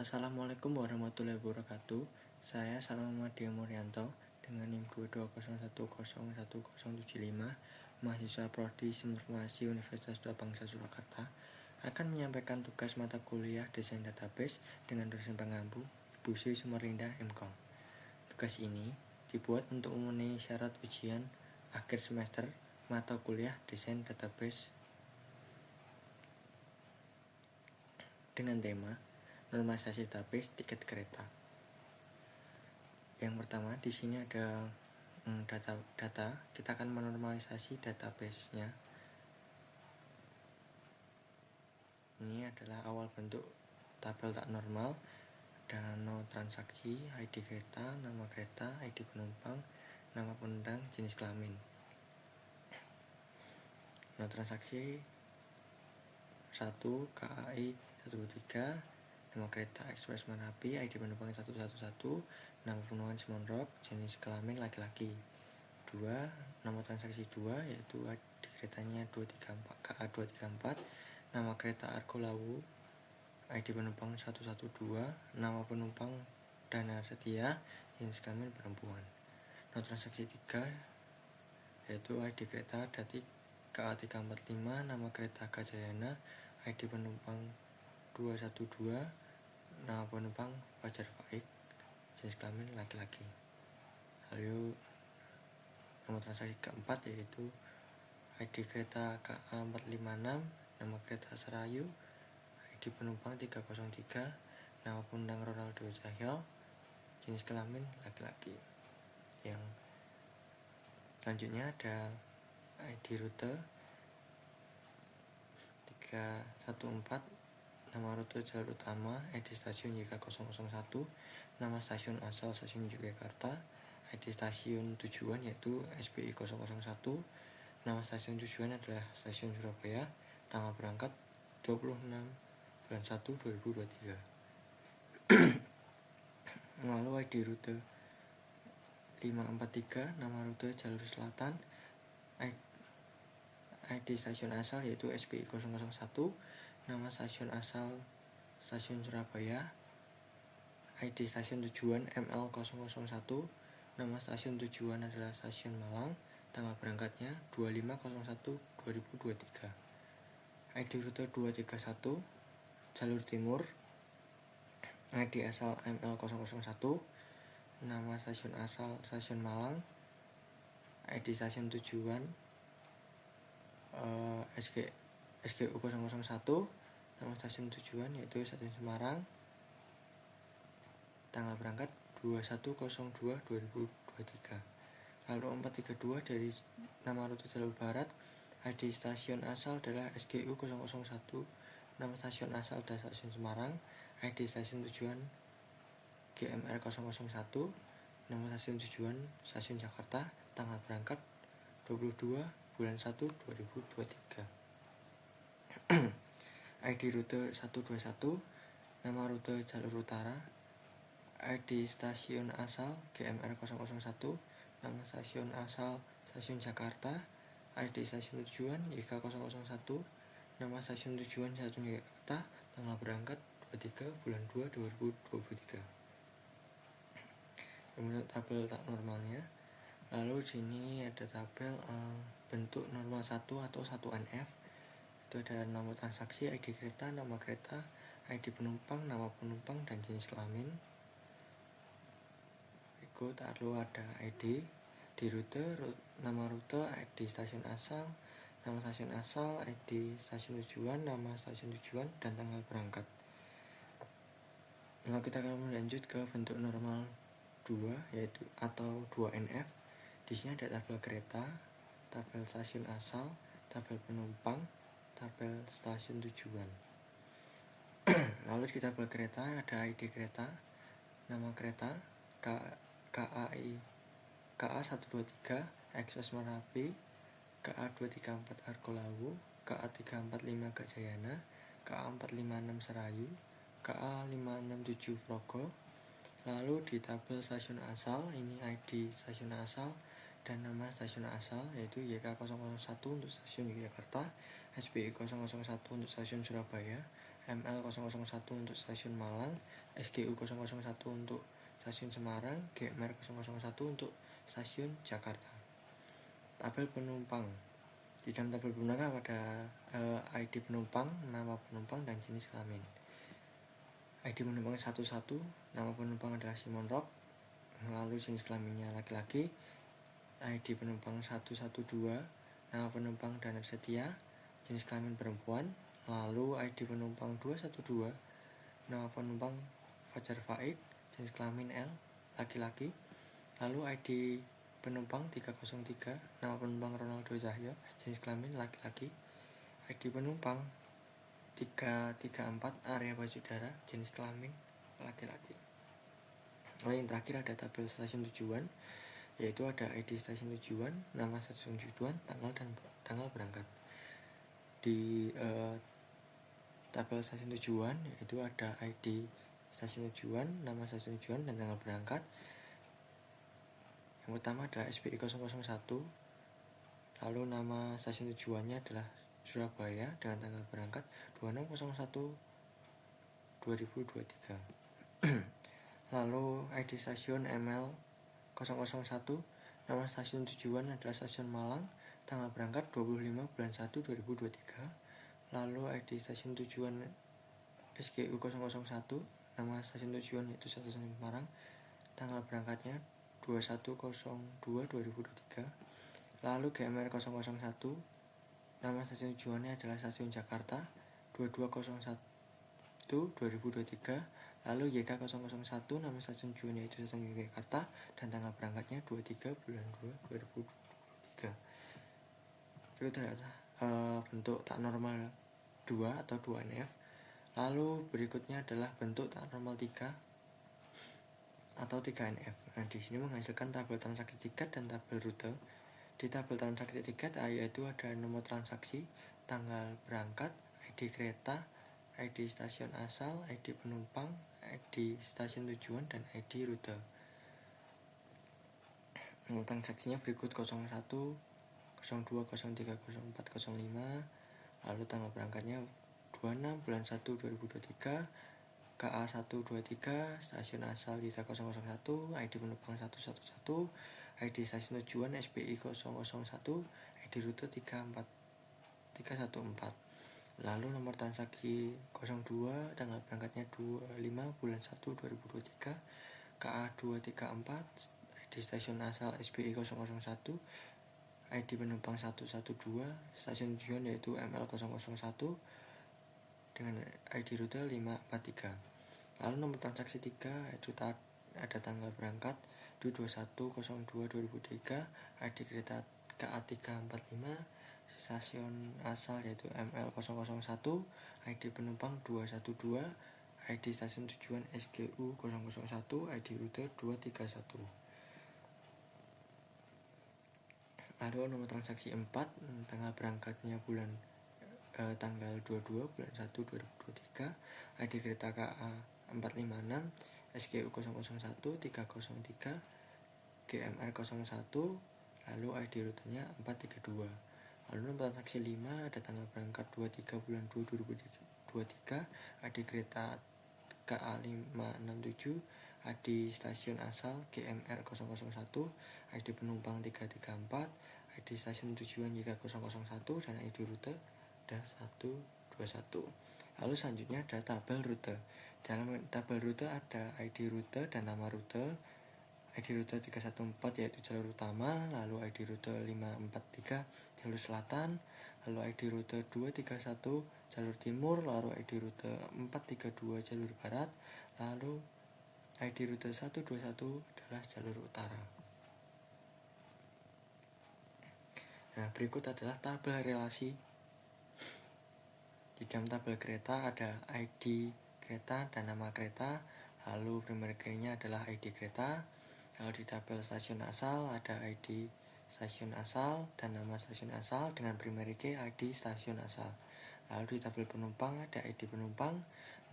Assalamualaikum warahmatullahi wabarakatuh. Saya Salamadia Muryanto dengan NIM 2201011075, mahasiswa Prodi Informasi Universitas Bangsa Surakarta, akan menyampaikan tugas mata kuliah Desain Database dengan dosen pengampu Ibu Sri Sumarlinda MKom. Tugas ini dibuat untuk memenuhi syarat ujian akhir semester mata kuliah Desain Database dengan tema normalisasi database tiket kereta. Yang pertama, di sini ada data. Kita akan menormalisasi database-nya. Ini adalah awal bentuk tabel tak normal. Ada no transaksi, ID kereta, nama kereta, ID penumpang, nama penumpang, jenis kelamin. No transaksi 1 KAI 123, nama kereta Express Merapi, ID penumpang 111, nama penumpang Simon Rock, jenis kelamin laki-laki. 2, nama transaksi 2 yaitu ID keretanya 234 KA 234, nama kereta Argo Lawu, ID penumpang 112, nama penumpang Dana Setia, jenis kelamin perempuan. No transaksi 3 yaitu ID kereta Datik KA 345, nama kereta Gajayana, ID penumpang 212, nama penumpang Fajar Faik, jenis kelamin laki-laki. Lalu nomor transaksi keempat yaitu ID kereta KA 456, nama kereta Serayu, ID penumpang 303, nama penumpang Ronaldo Cahyo, jenis kelamin laki-laki. Yang selanjutnya ada ID rute 314, nama rute jalur utama, ID stasiun YK001, nama stasiun asal stasiun Yogyakarta, ID stasiun tujuan yaitu SPI 001, nama stasiun tujuan adalah stasiun Surabaya, tanggal berangkat 26 bulan 1 2023. Lalu ID rute 543, nama rute jalur selatan, ID stasiun asal yaitu SPI 001, nama stasiun asal stasiun Surabaya, ID stasiun tujuan ML001, nama stasiun tujuan adalah stasiun Malang, tanggal berangkatnya 25/01/2023. ID rute 231 jalur timur, ID asal ML001, nama stasiun asal stasiun Malang, ID stasiun tujuan SGU 001, nama stasiun tujuan yaitu stasiun Semarang, tanggal berangkat 21/02/2023. Lalu 432 dari nama rute jalur barat, ID stasiun asal adalah SGU 001, nama stasiun asal adalah stasiun Semarang, ID stasiun tujuan GMR 001, nama stasiun tujuan stasiun Jakarta, tanggal berangkat 22 bulan 1 2023. ID rute 121, nama rute jalur utara, ID stasiun asal GMR 001, nama stasiun asal stasiun Jakarta, ID stasiun tujuan YK001, nama stasiun tujuan stasiun Jakarta, tanggal berangkat 23 bulan 2 2023. Kemudian tabel tak normalnya. Lalu di sini ada tabel bentuk normal 1 atau 1NF. Itu ada nomor transaksi, ID kereta, nama kereta, ID penumpang, nama penumpang, dan jenis kelamin. Berikut lalu ada ID di rute, nama rute, ID stasiun asal, nama stasiun asal, ID stasiun tujuan, nama stasiun tujuan, dan tanggal berangkat. Lalu kita akan lanjut ke bentuk normal 2 yaitu atau 2NF. Di sini ada tabel kereta, tabel stasiun asal, tabel penumpang, tabel stasiun tujuan. Lalu di tabel kereta ada ID kereta, nama kereta KAI KA 123 Express Merapi, KA 234 Argo Lawu, KA 345 Gajayana, KA 456 Serayu, KA 567 Progo. Lalu di tabel stasiun asal ini ID stasiun asal dan nama stasiun asal yaitu YK001 untuk stasiun Yogyakarta, SPI 001 untuk stasiun Surabaya, ML001 untuk stasiun Malang, SGU001 untuk stasiun Semarang, GMR001 untuk stasiun Jakarta. Tabel penumpang. Di dalam tabel penumpang ada ID penumpang, nama penumpang, dan jenis kelamin. ID penumpang 11, nama penumpang adalah Simon Rock, lalu jenis kelaminnya laki-laki. ID penumpang 112, nama penumpang Danar Setia, jenis kelamin perempuan. Lalu ID penumpang 212, nama penumpang Fajar Faik, jenis kelamin L, laki-laki. Lalu ID penumpang 303, nama penumpang Ronaldo Cahyo, jenis kelamin laki-laki. ID penumpang 334, Arya Basudara, jenis kelamin laki-laki. Lalu yang terakhir ada tabel stasiun tujuan, yaitu ada ID stasiun tujuan, nama stasiun tujuan, tanggal dan tanggal berangkat. Di tabel stasiun tujuan yaitu ada ID stasiun tujuan, nama stasiun tujuan, dan tanggal berangkat. Yang pertama adalah SPI 001, lalu nama stasiun tujuannya adalah Surabaya dengan tanggal berangkat 26/01/2023. Lalu ID stasiun ML001, nama stasiun tujuan adalah stasiun Malang, tanggal berangkat 25/01/2023. Lalu ID stasiun tujuan SGU001, nama stasiun tujuan yaitu stasiun Semarang, tanggal berangkatnya 21/02/2023. Lalu GMR001, nama stasiun tujuannya adalah stasiun Jakarta, 22/01/2023. Lalu YK001, nama stasiun tujuannya yaitu stasiun Yogyakarta, dan tanggal berangkatnya 23/02/2023. Itu adalah bentuk tak normal 2 atau 2NF. Lalu berikutnya adalah bentuk tak normal 3 atau 3NF. Nah, di sini menghasilkan tabel transaksi tiket dan tabel rute. Di tabel transaksi tiket yaitu ada nomor transaksi, tanggal berangkat, ID kereta, ID stasiun asal, ID penumpang, ID stasiun tujuan, dan ID rute. Nomor transaksinya berikut 01, 02, 03, 04, 05. Lalu tanggal berangkatnya 26/01/2023, KA123, stasiun asal YK001, ID penumpang 111, ID stasiun tujuan SPI 001, ID rute 314. Lalu nomor transaksi 02, tanggal berangkatnya 25/01/2023, KA234, ID stasiun asal SPI 001, ID penumpang 112, stasiun tujuan yaitu ML001 dengan ID rute 543. Lalu nomor transaksi 3 yaitu ada tanggal berangkat 21/02/2023, ID kereta KA345, stasiun asal yaitu ML001, ID penumpang 212, ID stasiun tujuan SGU001, ID rute 231. Lalu nomor transaksi 4, tanggal berangkatnya tanggal 22/01/2023, ID kereta KA456, SGU001 303, GMR01, lalu ID rutenya 432. Lalu nomor transaksi 5 ada tanggal berangkat 23/02/2023, ID kereta KA567, ID stasiun asal GMR001, ID penumpang 334, ID stasiun tujuan YK001, dan ID rute ada 121. Lalu selanjutnya ada tabel rute. Dalam tabel rute ada ID rute dan nama rute. ID rute 314 yaitu jalur utama, lalu ID rute 543 jalur selatan, lalu ID rute 231 jalur timur, lalu ID rute 432 jalur barat, lalu ID rute 121 adalah jalur utara. Nah, berikut adalah tabel relasi. Di dalam tabel kereta ada ID kereta dan nama kereta, lalu primer key-nya adalah ID kereta. Lalu di tabel stasiun asal ada ID stasiun asal dan nama stasiun asal dengan primary key ID stasiun asal. Lalu di tabel penumpang ada ID penumpang,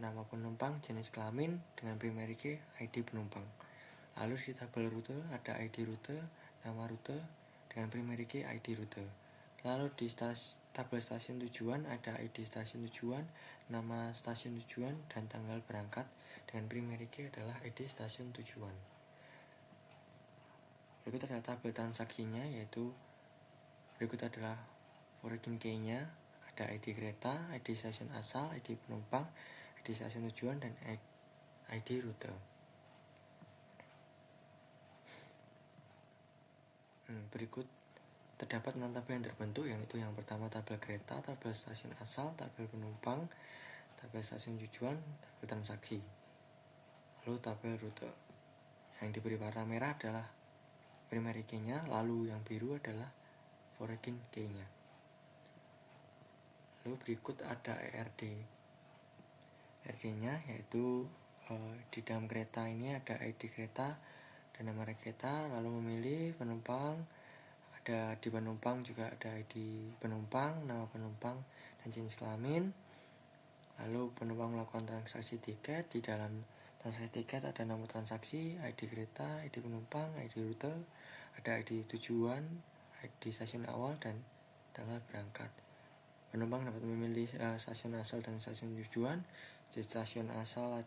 nama penumpang, jenis kelamin dengan primary key ID penumpang. Lalu di tabel rute ada ID rute, nama rute dengan primary key ID rute. Lalu di tabel stasiun tujuan ada ID stasiun tujuan, nama stasiun tujuan, dan tanggal berangkat, dan primary key adalah ID stasiun tujuan. Berikut adalah tabel transaksinya, yaitu berikut adalah foreign key-nya, ada ID kereta, ID stasiun asal, ID penumpang, ID stasiun tujuan, dan ID rute. Berikut terdapat 6 tabel yang terbentuk, yaitu yang pertama tabel kereta, tabel stasiun asal, tabel penumpang, tabel stasiun tujuan, tabel transaksi, lalu tabel rute. Yang diberi warna merah adalah primary key-nya, lalu yang biru adalah foreign key-nya. Lalu berikut ada ERD. ERD-nya yaitu di dalam kereta ini ada ID kereta dan nama kereta, lalu memilih penumpang. Ada di penumpang juga ada ID penumpang, nama penumpang, dan jenis kelamin. Lalu penumpang melakukan transaksi tiket. Di dalam transaksi tiket ada nama transaksi, ID kereta, ID penumpang, ID rute, ada ID tujuan, ID stasiun awal, dan tanggal berangkat. Penumpang dapat memilih stasiun asal dan stasiun tujuan. Di stasiun asal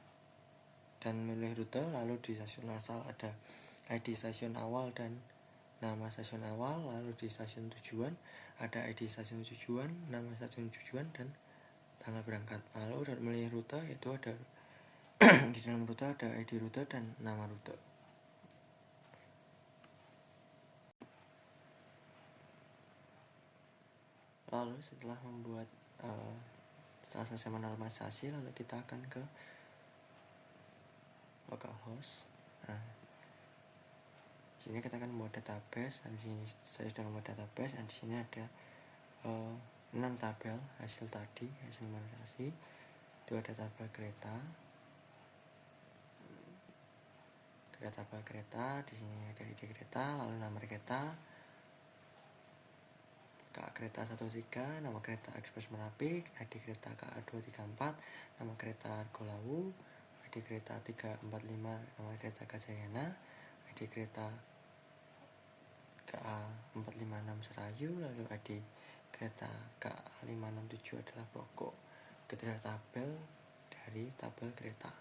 dan memilih rute. Lalu di stasiun asal ada ID stasiun awal dan nama stasiun awal. Lalu di stasiun tujuan ada ID stasiun tujuan, nama stasiun tujuan, dan tanggal berangkat. Lalu dapat memilih rute, yaitu ada di dalam rute ada ID rute dan nama rute. Lalu setelah membuat setelah selesai menormalisasi, lalu kita akan ke localhost. Di sini kita akan membuat database, dan di sini saya sudah membuat database, dan di sini ada 6 tabel hasil tadi, hasil normalisasi. Itu ada tabel kereta, tabel kereta, di sini ada ID kereta, lalu nama kereta, KA kereta 13, nama kereta Ekspres Merapi, ID kereta KA 234, nama kereta Argo Lawu, ID kereta 345, nama kereta Gajayana, ID kereta KA 456 Serayu, lalu ID kereta KA 567 adalah Proko. Kita adalah tabel dari tabel kereta.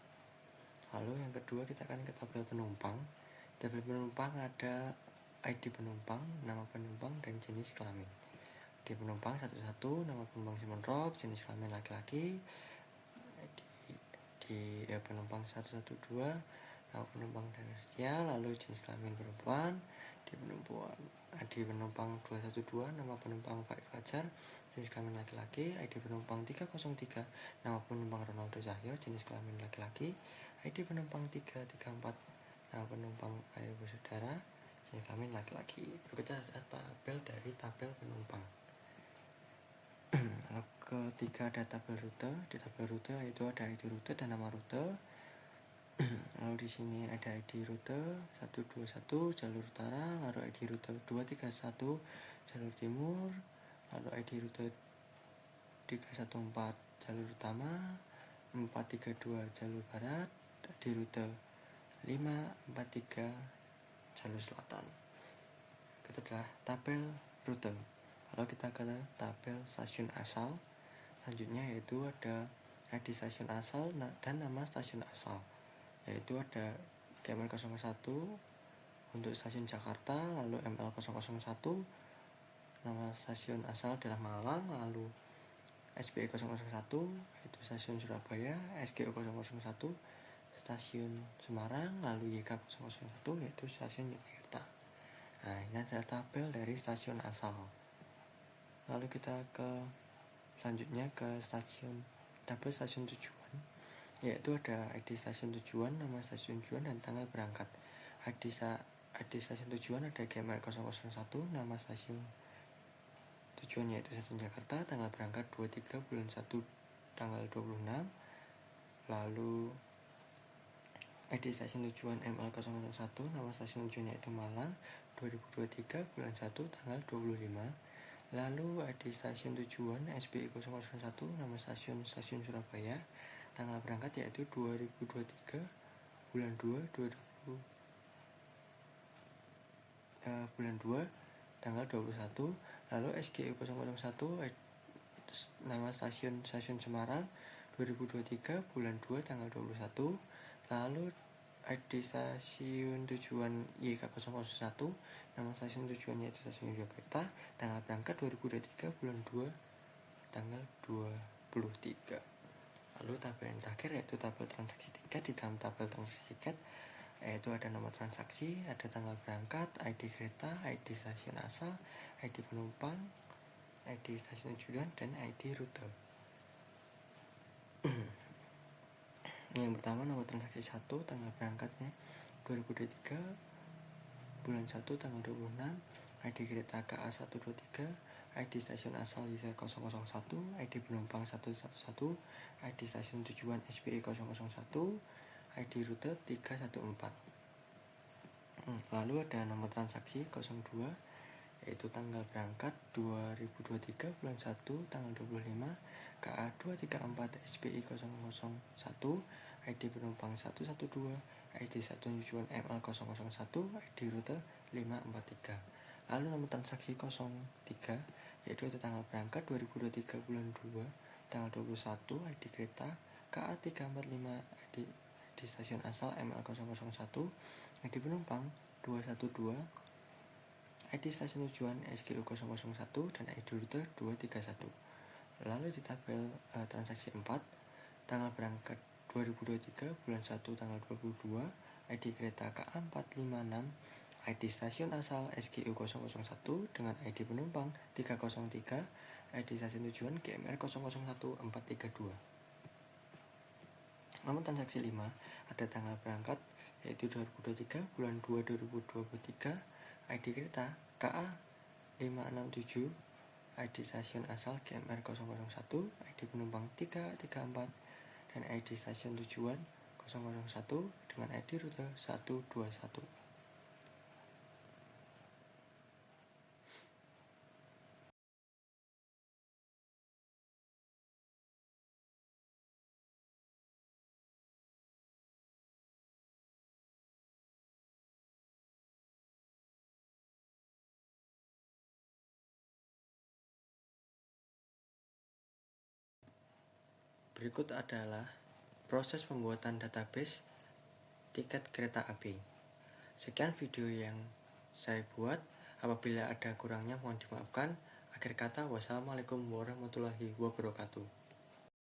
Lalu yang kedua kita akan ke tabel penumpang. Tabel penumpang ada ID penumpang, nama penumpang, dan jenis kelamin. ID penumpang 11, nama penumpang Simon Rock, jenis kelamin laki-laki. Di penumpang 112, nama penumpang Danestia, lalu jenis kelamin perempuan. Di penumpang 212, nama penumpang Faik Fajar, jenis kelamin laki-laki. ID penumpang 303, nama penumpang Ronaldo Cahyo, jenis kelamin laki-laki. ID penumpang 334, nama penumpang Ari Saudara, jenis kelamin laki-laki. Berikutnya ada tabel dari tabel penumpang. Lalu ketiga ada tabel rute. Di tabel rute itu ada ID rute dan nama rute. Lalu di sini ada ID rute 121 jalur utara, lalu ID rute 231 jalur timur, lalu ID rute 314 jalur utama, 432 jalur barat, ID rute 543 jalur selatan. Itu adalah tabel rute. Lalu kita ke tabel stasiun asal. Selanjutnya yaitu ada ID stasiun asal dan nama stasiun asal, yaitu ada KML 01 untuk stasiun Jakarta, lalu ML001 nama stasiun asal adalah Malang, lalu SPE 001 yaitu stasiun Surabaya, SGO 001 stasiun Semarang, lalu YK 001 yaitu stasiun Yogyakarta. Nah, ini adalah tabel dari stasiun asal. Lalu kita selanjutnya ke tabel stasiun tujuan, yaitu ada ID stasiun tujuan, nama stasiun tujuan, dan tanggal berangkat. ID stasiun tujuan ada GMR 001, nama stasiun tujuan yaitu stasiun Jakarta, tanggal berangkat 23 bulan 1 tanggal 26. Lalu ID stasiun tujuan ML001, nama stasiun tujuan yaitu Malang, 2023 bulan 1 tanggal 25. Lalu ID stasiun tujuan SPI 001, nama stasiun Surabaya, tanggal berangkat yaitu 2023 bulan 2 bulan 2 tanggal 21. Lalu SGU 001 nama stasiun Semarang 2023 bulan 2 tanggal 21. Lalu ID stasiun tujuan YK001, nama stasiun tujuan yaitu stasiun Yogyakarta, tanggal berangkat 2023 bulan 2 tanggal 23. Lalu tabel yang terakhir yaitu tabel transaksi tiket. Di dalam tabel transaksi tiket yaitu ada nomor transaksi, ada tanggal berangkat, ID kereta, ID stasiun asal, ID penumpang, ID stasiun tujuan, dan ID rute. Yang pertama nomor transaksi 1, tanggal berangkatnya 2023 bulan 1 tanggal 26, ID kereta KA123, ID stasiun asal YK001, ID penumpang 111, ID stasiun tujuan SPE 001, ID rute 314. Lalu ada nomor transaksi 02, yaitu tanggal berangkat 2023 bulan 1 tanggal 25, KA234 SPI 001, ID penumpang 112, ID stasiun tujuan ML001, ID rute 543. Lalu nomor transaksi 03, yaitu tanggal berangkat 2023 bulan 2 tanggal 21, ID kereta KA345, ID stasiun asal ML001, ID penumpang 212, ID stasiun tujuan SGU 001, dan ID rute 231. Lalu di tabel transaksi 4, tanggal berangkat 2023 bulan 1 tanggal 22, ID kereta KA456, ID stasiun asal SGU 001 dengan ID penumpang 303, ID stasiun tujuan GMR 001432. Nomor transaksi 5, ada tanggal berangkat yaitu 2023 bulan 2 2023, ID kereta KA567, ID stasiun asal GMR 001, ID penumpang 334, dan ID stasiun tujuan 001 dengan ID rute 121. Berikut adalah proses pembuatan database tiket kereta api. Sekian video yang saya buat. Apabila ada kurangnya mohon dimaafkan. Akhir kata, wassalamualaikum warahmatullahi wabarakatuh.